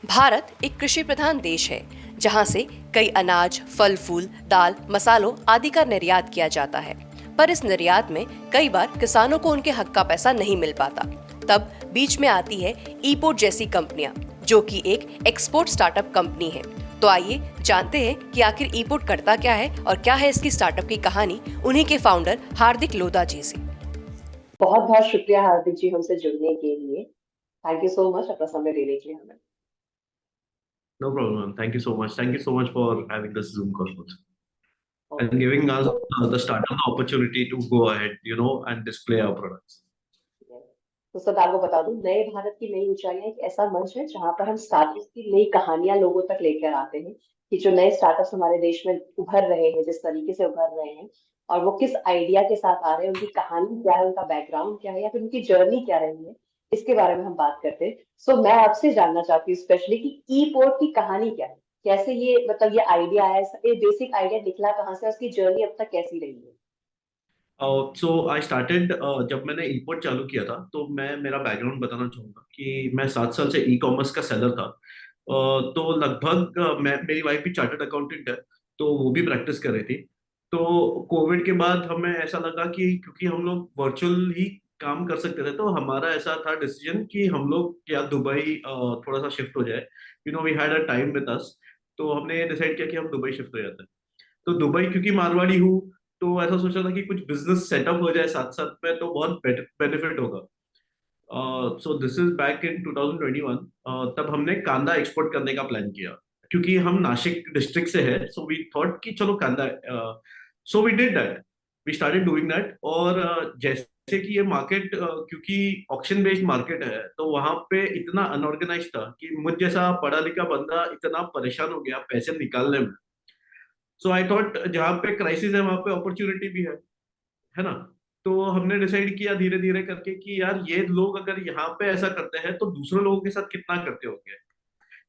भारत एक कृषि प्रधान देश है, जहां से कई अनाज, फल फूल, दाल, मसालों आदि का निर्यात किया जाता है। पर इस निर्यात में कई बार किसानों को उनके हक का पैसा नहीं मिल पाता। तब बीच में आती है ईपोर्ट जैसी कंपनियां, जो कि एक एक्सपोर्ट स्टार्टअप कंपनी है। तो आइए जानते हैं कि आखिर ईपोर्ट करता क्या है और क्या है इसकी स्टार्टअप की कहानी, उन्हीं के फाउंडर हार्दिक लोधा जी से। बहुत बहुत शुक्रिया हार्दिक जी हमसे जुड़ने के लिए। थैंक यू सो मच अपना समय देने के लिए हमें। No problem, ma'am. Thank you so much. Thank you so much for having this Zoom call also, and okay. giving us तो the startup the opportunity to go ahead, and display our products. तो सब आपको बता दूं, नए भारत की नई ऊंचाइयां एक ऐसा मंच है जहां पर हम स्टार्टअप्स की नई कहानियां लोगों तक लेकर आते हैं कि जो नए स्टार्टअप्स हमारे देश में उभर रहे हैं, जिस तरीके से उभर रहे हैं और वो किस आइडिया के साथ आ रहे हैं, उनकी कहानी क्या है, उनका बैकग्राउंड क्या है या फिर उनकी जर्नी क्या रही है, इसके बारे में हम बात करते हैं। सो मैं आपसे जानना चाहती हूँ स्पेशली कि ई पोर्ट की कहानी क्या है, कैसे ये मतलब ये आइडिया है, ये बेसिक आइडिया निकला कहाँ से, उसकी जर्नी अब तक कैसी रही है। सो आई स्टार्टेड जब मैंने import चालू किया था, तो मैं मेरा बैकग्राउंड बताना चाहूंगा कि मैं 7 साल से ई कॉमर्स का सेलर था। तो लगभग मैं मेरी वाइफ भी चार्टर्ड अकाउंटेंट है, तो वो भी प्रैक्टिस कर रही थी। तो कोविड के बाद हमें ऐसा लगा कि क्योंकि हम लोग वर्चुअल ही काम कर सकते थे, तो हमारा ऐसा था डिसीजन कि हम लोग या दुबई थोड़ा सा शिफ्ट हो जाए। We had a time with us, तो हमने डिसाइड किया कि हम दुबई शिफ्ट हो जाते हैं। तो दुबई क्योंकि मारवाड़ी हूँ, तो ऐसा सोचा था कि कुछ बिजनेस सेटअप हो जाए साथ साथ में, तो बहुत बेनिफिट होगा। So this is back in 2021। तब हमने कांदा एक्सपोर्ट करने का प्लान किया, क्योंकि हम नासिक डिस्ट्रिक्ट से है। सो वी थॉट कि चलो कांदा, so we did that, we started doing that. और जैसे कि ये मार्केट, क्योंकि ऑक्शन बेस्ड मार्केट है, तो वहां पे इतना अनऑर्गेनाइज था कि मुझ जैसा पढ़ा लिखा बंदा इतना परेशान हो गया पैसे निकालने में। सो आई थॉट जहाँ पे क्राइसिस है वहां पे अपॉर्चुनिटी भी है ना। तो हमने डिसाइड किया धीरे धीरे करके कि यार ये लोग अगर यहाँ पे ऐसा करते हैं, तो दूसरे लोगों के साथ कितना करते होंगे।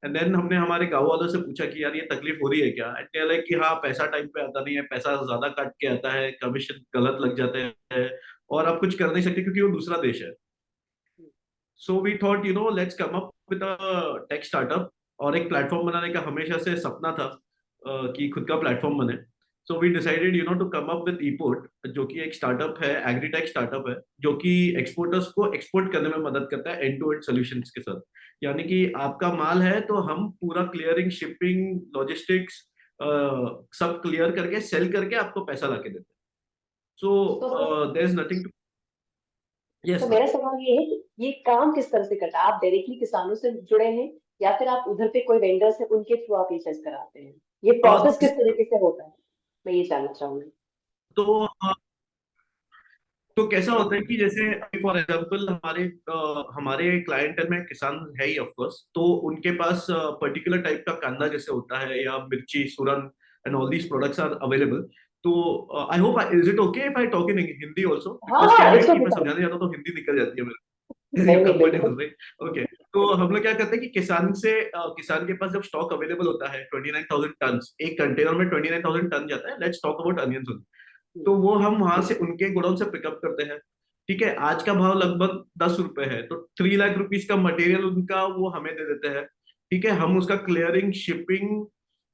एंड देन हमने हमारे गाँव वालों से पूछा कि यार ये तकलीफ हो रही है क्या। एंड दे लाइक कि हाँ, पैसा टाइम पे आता नहीं है, पैसा ज्यादा काट के आता है, कमीशन गलत लग जाते हैं, और आप कुछ कर नहीं सकते क्योंकि वो दूसरा देश है। So we thought let's come up with a tech startup. और एक प्लेटफॉर्म बनाने का हमेशा से सपना था, कि खुद का प्लेटफॉर्म बने। So we decided to come up with ePort, जो कि एक स्टार्टअप है, एग्रीटेक स्टार्टअप है, जो कि एक्सपोर्टर्स को एक्सपोर्ट करने में मदद करता है एंड टू एंड सोल्यूशंस के साथ। यानी कि आपका माल है तो हम पूरा क्लियरिंग, शिपिंग, लॉजिस्टिक्स सब क्लियर करके, सेल करके आपको पैसा ला के देते हैं। तो so there is nothing to. तो यस। मेरा सवाल ये है कि ये काम किस तरह से करता है, आप डायरेक्टली किसानों से जुड़े हैं या फिर आप उधर पे कोई वेंडर्स है उनके थ्रू आप ये चीज कराते हैं, ये प्रोसेस किस तरीके से होता है, मैं ये जानना चाहूंगी। तो तो कैसा होता है कि जैसे फॉर एग्जांपल हमारे क्लाइंटल में किसान है ही ऑफ कोर्स, तो उनके पास पर्टिकुलर टाइप का कांदा जैसे होता है, या मिर्ची, सूरन, and all these products are available. तो I hope, is it okay if I talk in Hindi also, हाँ बिकॉज क्या हाँ, है इट्स कि ओके। मैं समझाने जाता हूँ तो हिंदी निकल जाती है मेरे। नहीं यू नहीं, कंफर्टेबल, बिल्कुल। राइट? ओके। तो हम लोग क्या करते हैं कि किसान के पास जब स्टॉक अवेलेबल होता है 29,000 टन, एक कंटेनर में 29,000 टन जाता है। Let's talk about onions. तो वो हम वहां से उनके गोडाउन से पिकअप करते हैं। ठीक है, आज का भाव लगभग 10 रुपए है, तो 3 लाख रुपीज का मटेरियल उनका वो हमें दे देते हैं। ठीक है, हम उसका क्लियरिंग, शिपिंग,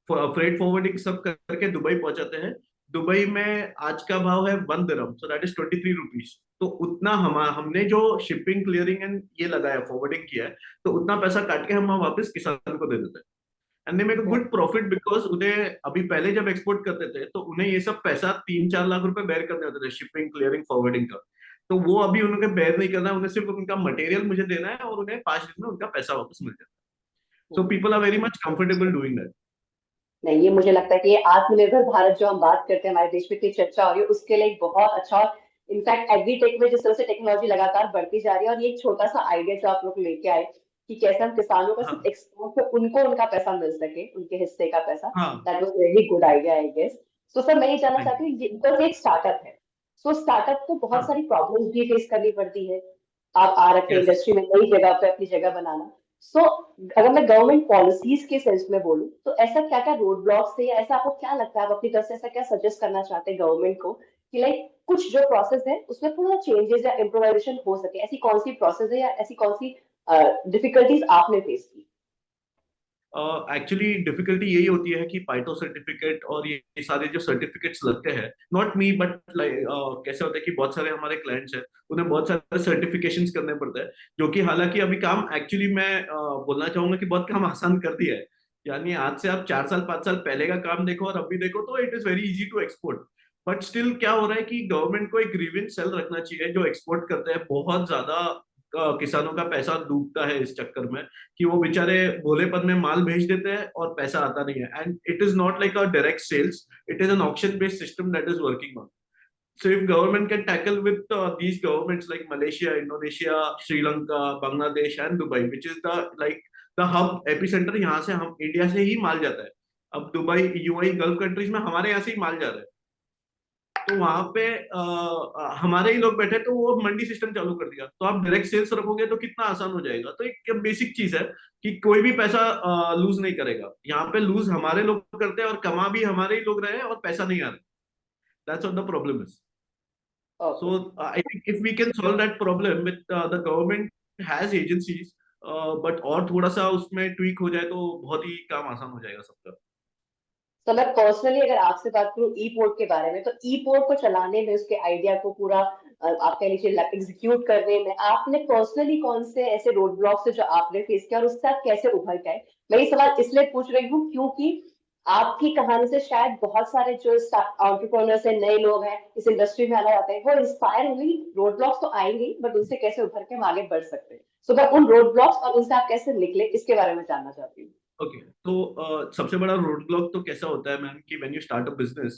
फ्रेट फॉरवर्डिंग सब करके दुबई पहुंचाते हैं। दुबई में आज का भाव है 1 दिरहम, सो दैट इज 23 रुपीज। तो उतना हमने जो शिपिंग, क्लियरिंग एंड ये लगाया, फॉरवर्डिंग किया है, तो उतना पैसा काट के हम वापस किसान को दे देते हैं। And they make a good profit, because उन्हें अभी पहले जब एक्सपोर्ट करते थे, तो उन्हें ये सब पैसा 3-4 लाख रुपए बेयर करने होते थे, शिपिंग, क्लियरिंग, फॉरवर्डिंग का। तो वो अभी उन्हें बेयर नहीं करना है, उन्हें सिर्फ उनका मटेरियल मुझे देना है, और उन्हें 5 दिन में उनका पैसा वापस मिल जाता है। So people are very much comfortable doing that. नहीं, ये मुझे लगता है कि ये आत्मनिर्भर भारत जो हम बात करते हैं, हमारे देश में इतनी चर्चा हो रही है, उसके लिए एक बहुत अच्छा। और इनफैक्ट एग्रीटेक में जिस तरह से टेक्नोलॉजी लगातार बढ़ती जा रही है, और ये एक छोटा सा आइडिया जो आप लोग लेके आए कि कैसे हम किसानों का सिर्फ हाँ, एक्सपोर्ट पे उनको उनका पैसा मिल सके, उनके हिस्से का पैसा। हाँ। That was very good idea I guess. तो सर मैं ये जानना थैंक चाहती यू। हूँ, ये बिकॉज एक स्टार्टअप है, सो स्टार्टअप को बहुत हाँ। सारी प्रॉब्लम्स भी फेस करनी पड़ती है। आप आ रखे यस। इंडस्ट्री में, नई जगह पे अपनी जगह बनाना। सो अगर मैं गवर्नमेंट पॉलिसीज के सेंस में बोलूं, तो ऐसा क्या क्या रोड ब्लॉक्स है या ऐसा आपको क्या लगता है, आप अपनी तरफ से ऐसा क्या सजेस्ट करना चाहते हैं गवर्नमेंट को कि लाइक कुछ जो प्रोसेस है उसमें थोड़ा चेंजेस या इम्प्रोवाइजेशन हो सके, ऐसी कौन सी प्रोसेस है या ऐसी कौन सी डिफिकल्टीज आपने फेस की? एक्चुअली डिफिकल्टी यही होती है कि पाइथन सर्टिफिकेट और ये सारे जो सर्टिफिकेट्स लगते हैं, नॉट मी बट लाइक कैसे होता है कि बहुत सारे हमारे क्लाइंट्स हैं, उन्हें बहुत सारे सर्टिफिकेशंस करने पड़ते हैं, जो कि हालांकि अभी काम एक्चुअली मैं बोलना चाहूंगा कि बहुत काम आसान कर दिया है। यानी आज से आप 4 साल 5 साल पहले का काम देखो और अभी देखो तो it is very easy to export. But still क्या हो रहा है कि गवर्नमेंट को एक ग्रीवेंस सेल रखना चाहिए, जो एक्सपोर्ट करते हैं बहुत ज्यादा किसानों का पैसा डूबता है इस चक्कर में कि वो बेचारे भोलेपन में माल भेज देते हैं और पैसा आता नहीं है, and it is not like a direct sales, it is an auction based system that is working on. So if government can tackle with these governments like Malaysia, Indonesia, Sri Lanka, Bangladesh and Dubai, which is the hub epicenter, यहाँ से हम India से ही माल जाता है। अब Dubai UAE gulf countries में हमारे यहाँ से ही माल जा रहा है, तो वहां पे हमारे ही लोग बैठे, तो वो मंडी सिस्टम चालू कर दिया, तो आप डायरेक्ट सेल्स रखोगे तो कितना आसान हो जाएगा। तो एक बेसिक चीज है कि कोई भी पैसा लूज नहीं करेगा, यहाँ पे लूज हमारे लोग करते हैं और कमा भी हमारे ही लोग रहे हैं और पैसा नहीं आ रहा। That's what the problem is. Okay. So I think if we can solve that problem with the government has agencies, but और थोड़ा सा उसमें ट्वीक हो जाए तो बहुत ही काम आसान हो जाएगा सबका। तो मैं पर्सनली अगर आपसे बात करूं ई पोर्ट के बारे में, तो ई पोर्ट को चलाने में, उसके आइडिया को पूरा आप कह लीजिए एग्जीक्यूट करने में, आपने पर्सनली कौन से ऐसे रोड ब्लॉक्स है जो आपने फेस किया और उससे आप कैसे उभर के आए? मैं ये सवाल इसलिए पूछ रही हूँ क्योंकि आपकी कहानी से शायद बहुत सारे जो एंटरप्रेन्योर्स है, नए लोग हैं, इस इंडस्ट्री में आना चाहते हैं, वो इंस्पायर होंगे। रोड ब्लॉक्स तो आएंगे, बट उनसे कैसे उभर के हम आगे बढ़ सकते हैं। सो मैं उन रोड ब्लॉक्स और उनसे आप कैसे निकले, इसके बारे में जानना चाहती हूँ। ओके, तो सबसे बड़ा रोड ब्लॉक तो कैसा होता है मैम कि when you start a business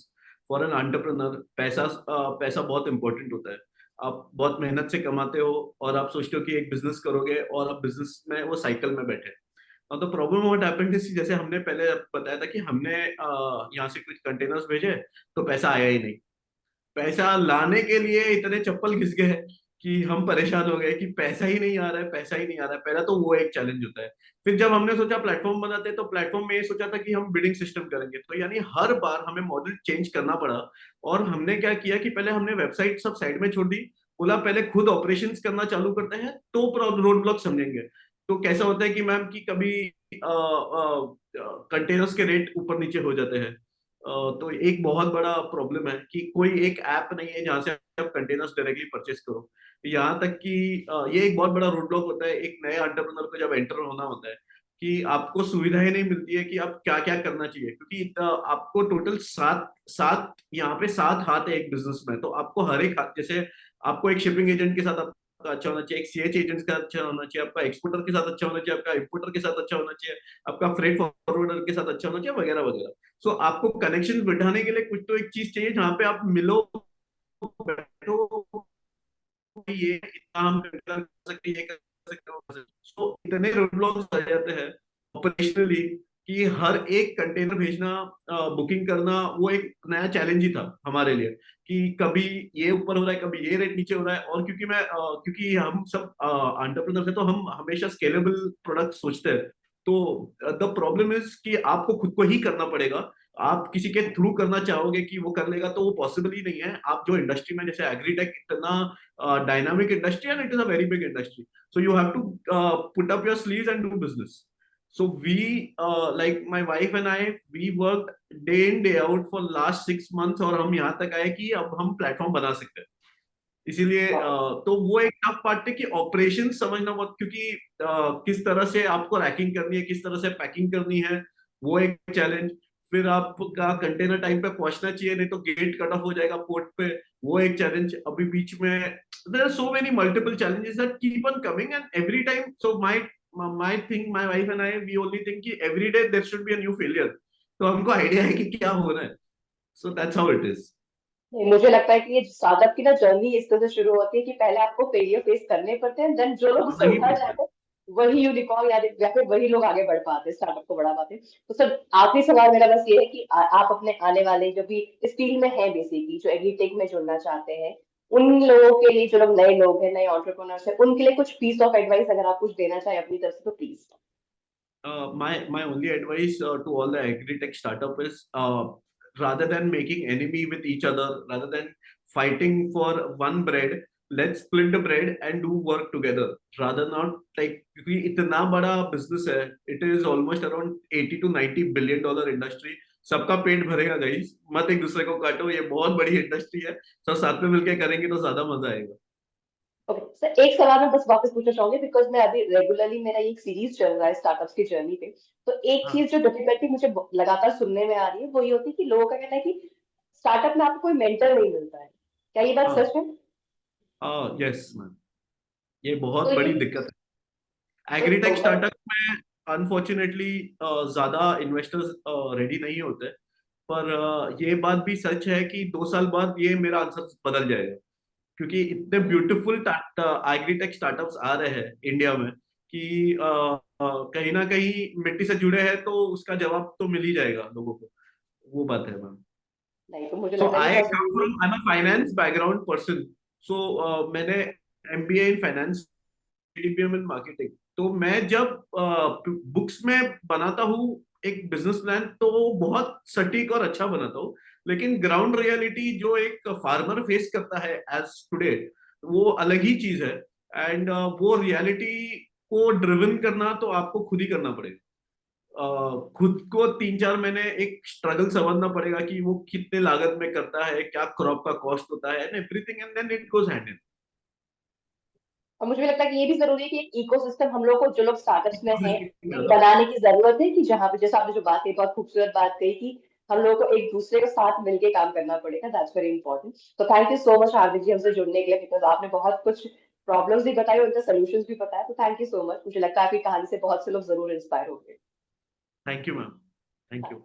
for an entrepreneur, पैसा बहुत इंपॉर्टेंट होता है। आप बहुत मेहनत से कमाते हो और आप सोचते हो कि एक बिजनेस करोगे और आप बिजनेस में वो साइकिल में बैठे। और the problem what happened is, जैसे हमने पहले बताया था कि हमने यहाँ से कुछ कंटेनर्स भेजे तो पैसा आया ही नहीं। पैसा लाने के लिए इतने चप्पल घिस गए कि हम परेशान हो गए कि पैसा ही नहीं आ रहा है, पैसा ही नहीं आ रहा है। पहला तो वो एक चैलेंज होता है। फिर जब हमने सोचा प्लेटफॉर्म बनाते हैं, तो प्लेटफॉर्म में ये सोचा था कि हम बिडिंग सिस्टम करेंगे, तो यानी हर बार हमें मॉडल चेंज करना पड़ा। और हमने क्या किया कि पहले हमने वेबसाइट सब साइड में छोड़ दी, बोला पहले खुद ऑपरेशंस करना चालू करते हैं तो रोड ब्लॉक समझेंगे। तो कैसा होता है कि मैम कि कभी कंटेनर्स के रेट ऊपर नीचे हो जाते हैं। तो एक बहुत बड़ा प्रॉब्लम है कि कोई एक ऐप नहीं है जहां से आप कंटेनर्स डायरेक्टली परचेस करो। यहाँ तक कि ये एक बहुत बड़ा रोड ब्लॉक होता है एक नए एंटरप्रेन्योर को जब एंटर होना होता है, कि आपको सुविधाएं नहीं मिलती है कि आप क्या क्या करना चाहिए, क्योंकि आपको टोटल सात सात यहाँ पे 7 हाथ है एक बिजनेस में। तो आपको हर एक हाथ, जैसे आपको एक शिपिंग एजेंट के साथ आपका अच्छा होना चाहिए, एक सीएच एजेंट का अच्छा होना चाहिए, आपका एक्सपोर्टर के साथ अच्छा होना चाहिए, आपका इंपोर्टर के साथ अच्छा होना चाहिए, आपका फ्रेट फॉरवर्डर के साथ अच्छा होना चाहिए, वगैरह वगैरह। सो आपको कनेक्शन बिठाने के लिए कुछ तो एक चीज चाहिए जहां पे आप मिलो, बैठो, ये इतना हम कर सकते हैं, ये कर सकते हो। सो इतने रोडब्लॉक्स आ जाते हैं ऑपरेशनली कि हर एक कंटेनर भेजना, बुकिंग करना, वो एक नया चैलेंज ही था हमारे लिए कि कभी ये ऊपर हो रहा है, कभी ये रेट नीचे हो रहा है। और क्योंकि हम सब एंटरप्रेन्योर्स हैं, तो हम हमेशा स्केलेबल प्रोडक्ट सोचते हैं। तो द प्रॉब्लम इज कि आपको खुद को ही करना पड़ेगा। आप किसी के थ्रू करना चाहोगे कि वो कर लेगा, तो वो पॉसिबल ही नहीं है। आप जो इंडस्ट्री में, जैसे एग्रीटेक इतना dynamic industry and it is a very big industry, so you have to put up your sleeves and do business. So we, like my wife and I, we worked day in day out for last 6 months और हम यहाँ तक आए कि अब हम platform बना सकते हैं। इसीलिए तो वो एक टफ पार्ट है कि ऑपरेशन समझना बहुत, क्योंकि किस तरह से आपको रैकिंग करनी है, किस तरह से पैकिंग करनी है, वो एक चैलेंज। फिर आपका कंटेनर टाइम पे पहुंचना चाहिए, नहीं तो गेट कट ऑफ हो जाएगा पोर्ट पे, वो एक चैलेंज। अभी बीच में there are so many multiple challenges that keep on coming and every time, so my thing, my wife and I, we only think कि every day there should be a new failure, तो हमको idea है कि क्या हो रहा है। So that's how it is। नहीं, मुझे लगता है कि ये स्टार्टअप की ना जर्नी इस तरह से शुरू होती है कि पहले आपको फेलियर फेस करने पड़ते हैं, देन जो लोग उससे नहीं उभर पड़ता है। जाते हैं वही यूनिकॉर्न या फिर वही लोग आगे बढ़ पाते हैं, स्टार्टअप को बढ़ा पाते हैं। तो सर, आखिरी सवाल मेरा बस ये है कि आप अपने आने वाले जो भी इस फील्ड में हैं, बेसिकली जो एग्रीटेक में जुड़ना चाहते हैं, उन लोगों के लिए, जो लोग नए लोग हैं, नए एंटरप्रेन्योर्स हैं, उनके लिए कुछ पीस ऑफ एडवाइस अगर आप कुछ देना चाहें अपनी तरफ से, तो please. My only advice to all the agri-tech startup is, rather than making enemy with each other, rather than fighting for one bread, let's split the bread and do work together rather not like, क्योंकि इतना बड़ा business है, it is almost around 80 to 90 billion dollar industry. सबका पेट भरेगा guys, मत एक दूसरे को काटो, ये बहुत बड़ी इंडस्ट्री है। सब साथ में मिलकर करेंगे तो ज्यादा मजा आएगा। ओके सर, एक सवाल मैं बस वापस पूछना चाहूंगी, बिकॉज मैं अभी रेगुलरली मेरा एक सीरीज चल रहा है स्टार्टअप्स की जर्नी पे। तो एक हाँ चीज जो डिफिकल्टी मुझे लगातार सुनने में आ रही है वो ये होती है कि लोगों का कहना है कि स्टार्टअप में आपको कोई मेंटर नहीं मिलता है। क्या ये बात हाँ सच है? हाँ, यस मैम, ये तो बहुत ये बड़ी दिक्कत है तो एग्रीटेक स्टार्टअप में। अनफॉर्चुनेटली ज्यादा इन्वेस्टर्स रेडी नहीं होते। पर ये बात भी सच है कि 2 साल बाद ये मेरा आंसर बदल जाएगा, क्योंकि इतने ब्यूटीफुल एग्रीटेक स्टार्टअप्स आ रहे हैं इंडिया में कि कहीं ना कहीं मिट्टी से जुड़े हैं तो उसका जवाब तो मिल ही जाएगा लोगों को। वो बात है मैम। नहीं, तो मुझे सो लगता है ये आई बहुत कम जरूरी है। From, I am a finance background person. So मैंने MBA in finance, DBM in marketing. तो मैं जब बुक्स में बनाता हूँ एक बिजनेस प्लान तो वो बहुत सटीक और अच्छा बनाता हूँ, लेकिन ग्राउंड रियलिटी जो एक फार्मर फेस करता है एज टुडे, वो अलग ही चीज है। एंड वो रियलिटी को ड्रिवन करना तो आपको खुद ही करना पड़ेगा। खुद को 3-4 महीने एक स्ट्रगल समझना पड़ेगा कि वो कितने लागत में करता है, क्या क्रॉप का कॉस्ट होता है, and everything, and then it goes hand और मुझे भी लगता है कि ये भी जरूरी है कि एक इकोसिस्टम हम लोग को, जो लोग स्टार्टअप्स में हैं, एक इन। बनाने की जरूरत है, कि जहाँ पे जैसे आपने जो बात कही, बहुत खूबसूरत बात कही, कि हम लोगों को एक दूसरे के साथ मिलके काम करना पड़ेगा। That's very important. तो थैंक यू सो मच हार्दिक जी हमसे जुड़ने के लिए, बिकॉज आपने बहुत कुछ प्रॉब्लम्स भी बताई और उनका सोल्यूशंस भी बताया। तो थैंक यू सो मच। मुझे लगता है आपकी कहानी से बहुत से लोग जरूर इंस्पायर होंगे। Thank you ma'am, thank you.